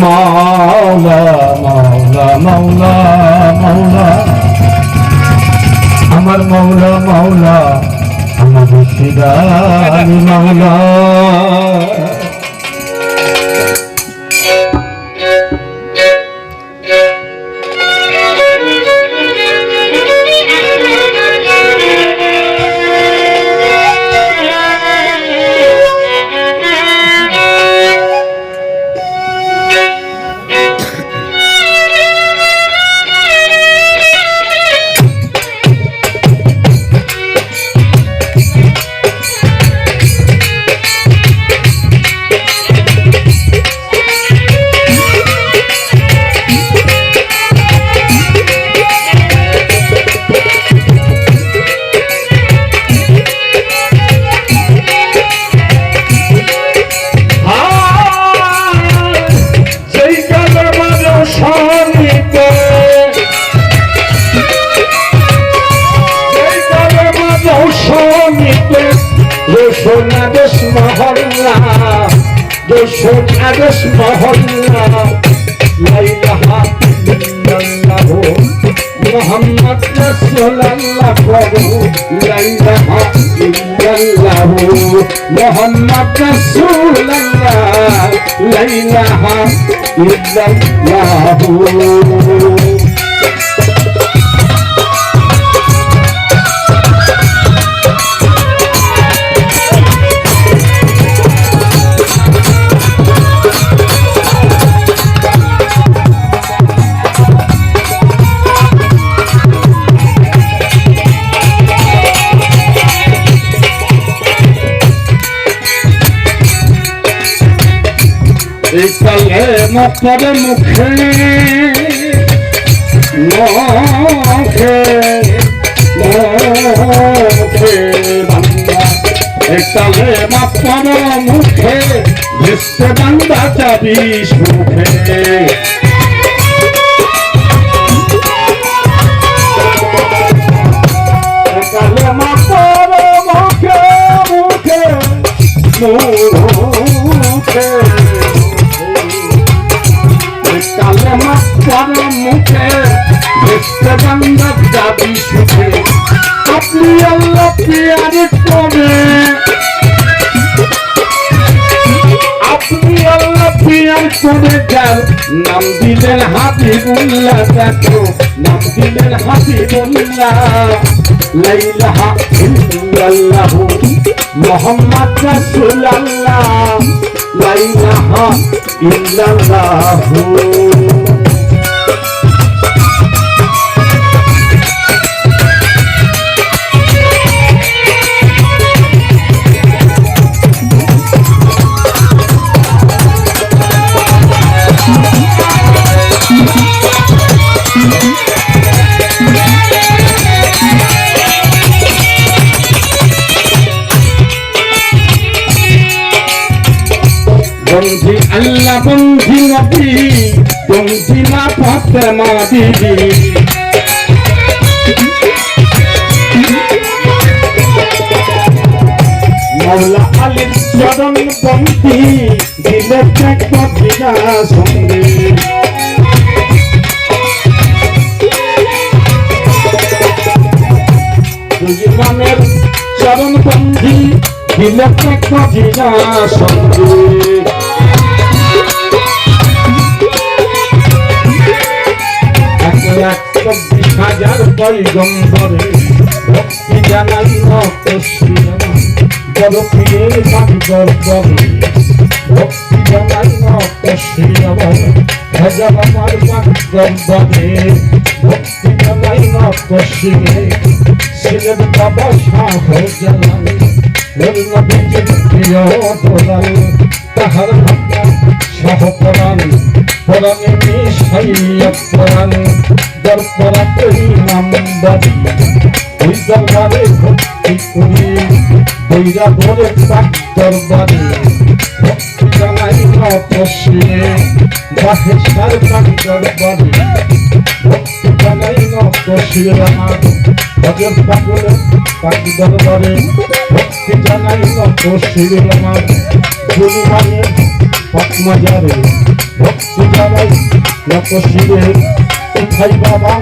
মাওলা মাওলা মাওলা মাওলা আমার মাওলা মাওলা আমার শিরানি মাওলা Agos mahalla, Doshon Agos mahalla, La ilaha illallah, Muhammad Rasulullah, La ilaha illallah, Muhammad Rasulullah, La ilaha illallah. মক্কার মুখে মুখে মুখে বান্দা একালে মক্কার মুখে ভেস্তে বান্দা যাবি সুখে একালে মক্কার মুখে মুখে মুখে মুখে ভেস্তে বান্দা যাবি সুখে আপনি আল্লাহ পিয়ার করে আপনি আল্লাহ পিয়ার করে যার নাম দিলেন হাবিবুল্লাহ দেখো নাম দিলেন হাবিবুল্লাহ লা ইলাহা ইল্লাল্লাহ মুহাম্মদ রাসূলুল্লাহ লা ইলাহা ইল্লাল্লাহ বন্ধি আল্লাহ বন্ধি নবী বন্ধি মা ফাতেমা বিবি মাওলা আলীর চরণ বন্ধি দিলে ত্যাগ মদিনা সঙ্গে ইমামের চরণ বন্ধি দিলে ত্যাগ মদিনা সঙ্গে হাজার পয়গম্বরে ভক্তি জানাই বড় পীরের বাড়ি গর্বরে ভক্তি জানাই হাজার আমার বাড়ি গর্বরে ভক্তি জানাই ছিলেন বাবা শাহ জালাল নবীজির প্রিয় দোলাল তাহার ভাঙ্গা সহপরাণ পরাণে মিশাইয়া পরাণ দরপরাতে নাম বাড়ি ওই দরবারে ভক্তি করি বৈরা বলে তাক দরবারে ভক্তি জানাই নতশিরে বাহেশার তাক দরবারে ভক্তি জানাই নতশিরে আমার ভজর পাগলে তাক দরবারে ভক্তি জানাই নতশিরে আমার গুলি মানে পদ্মাজারে ভক্তি জানাই নতশিরে উঠাই বাবা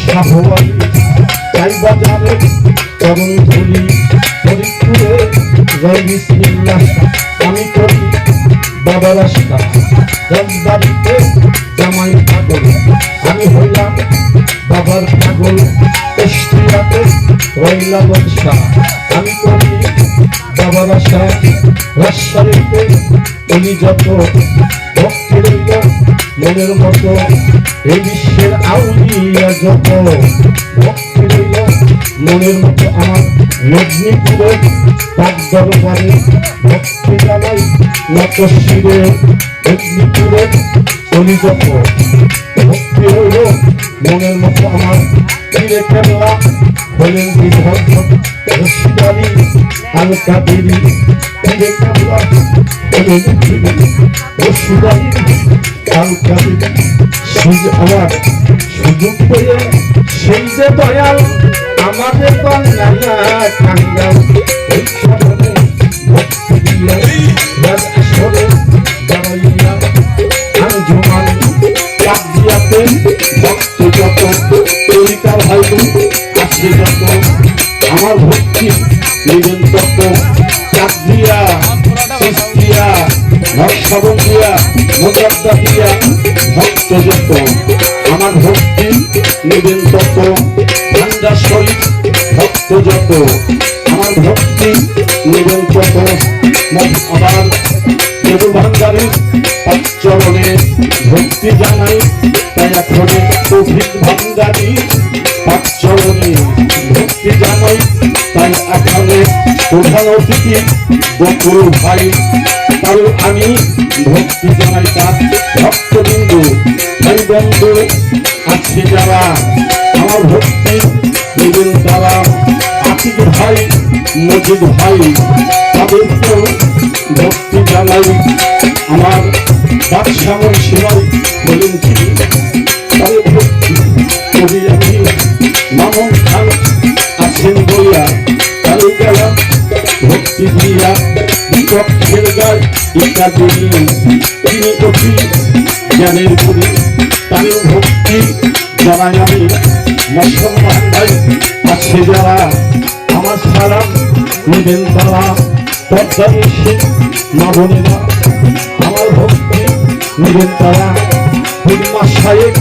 শাহবাড়ি তাই বাজারে তরুণ ধরি ফরিদপুরে জয় বিসমিল্লাহ আমি করি বাবার আশা রাজবাড়িতে জামাই পাগল আমি হইলাম বাবার পাগল কুষ্টিয়াতে রইলা বর্ষা আমি করি বাবার আশা রাজশাহীতে উনি যত ভক্তি রইল মনের মতো এই বিশ্বের আউলিয়া যত ভক্তি রইল মনের মতো আমার মেদিনীপুরে তার দরবারে ভক্তি জানাই নতশিরে মেদিনীপুরে উনি যত ভক্তি রইল মনের মতো আমার তীরে কেবলা হলেন বিভক্ত রশিদারি আল কাদেরি তীরে কেবলা হলেন রশিদারি আল কাদেরি আমার সুযোগ পেয়ে সেই যে দয়াল আমাদের বাংলা কাঙ্গাল ওই চরণে ভক্তি দিয়া রাজ আসরে দাঁড়াইয়া আঞ্জুমান কাদিয়াতে ভক্ত যত তরিকা ভাই আছে যত আমার ভক্তি নিবেন তত কাদিয়া চিস্তিয়া নকশবন্দিয়া মুজাদ্দাদিয়া ভক্ত যত আমার ভক্তি নিবেন তত ভান্ডার শরীফ ভক্ত যত আমার ভক্তি নিবেন তত আবার দেব ভান্ডারের চরণে ভক্তি জানাই তাই এখনে তৌফিক ভান্ডারি চরণে ভক্তি জানাই তাই এখানে প্রধান অতিথি বকুল ভাই কারণ আমি ভক্তি জানাই তার ভক্তবিন্দু ভাই বন্ধু আছে যারা আমার ভক্তি নিবেন তারা আতিক ভাই মজিদ ভাই তাদেরকেও ভক্তি জানাই আমার বাদশাহ সেবাই বলেন তাদের ভক্তি করি আমি মামুন খান আছেন বইয়া তাই গেলাম ভক্তি দিয়া বিপক্ষের গায় ইত্যাদি তিনি অতি জ্ঞানের করি তাদের ভক্তি জানাই আমি মুসলমান ভাই আছে যারা আমার সালাম নিবেন তারা পর্দায় এসে মা বোনেরা আমার ভক্তি নিবেন তারা পূর্ণা সাহেব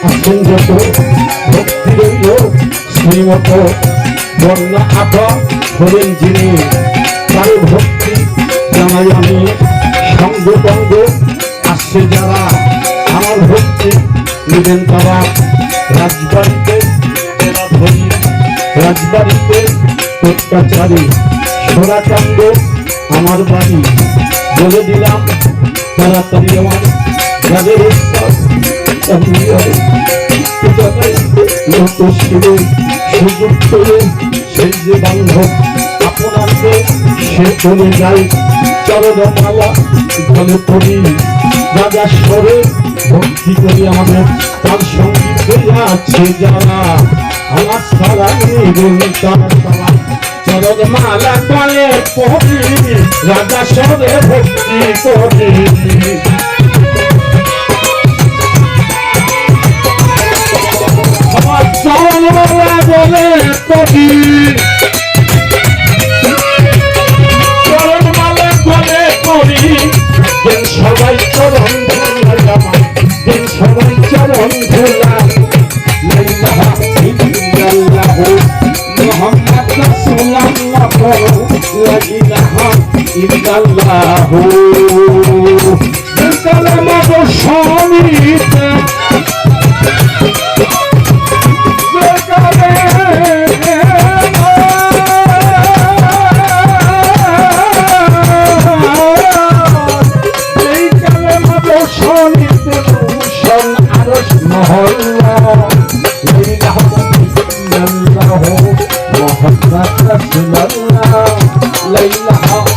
আছেন যত ভক্তি রইল শ্রীমত বর্ণা আপা হলেন যিনি তার ভক্তি জানাই আমি সঙ্গবঙ্গ আসছে যারা আমার ভক্তি নিবেন তারা রাজবাড়িতে ধরি রাজবাড়িতে অত্যাচারী সোনাকান্দ আমার বাড়ি বলে দিলাম তাড়াতাড়ি আমার যাদের সুযোগ পেয়ে সেই যে বান্ধব আপনাকে সে চলে যায় চরণমালা ধরে পড়ি রাজা স্বরে ভক্তি করি আমাদের তার সঙ্গীত আছে যারা আমার সারা নিবেন তারা সারা চরণমালা বলে পড়ি রাজা স্বরে ভক্তি করি আমার চরণমালা বলে পড়ি চরণমালা বলে পড়ি দিন সবাই চরণ ধরলাম দিন সবাই চরণ ধরলাম লা ইলাহা ইল্লাল্লাহ মুহাম্মদ রাসূলুল্লাহ লা ইলাহা ইল্লাল্লাহ কালেমাত শরীফ লা ইলাহা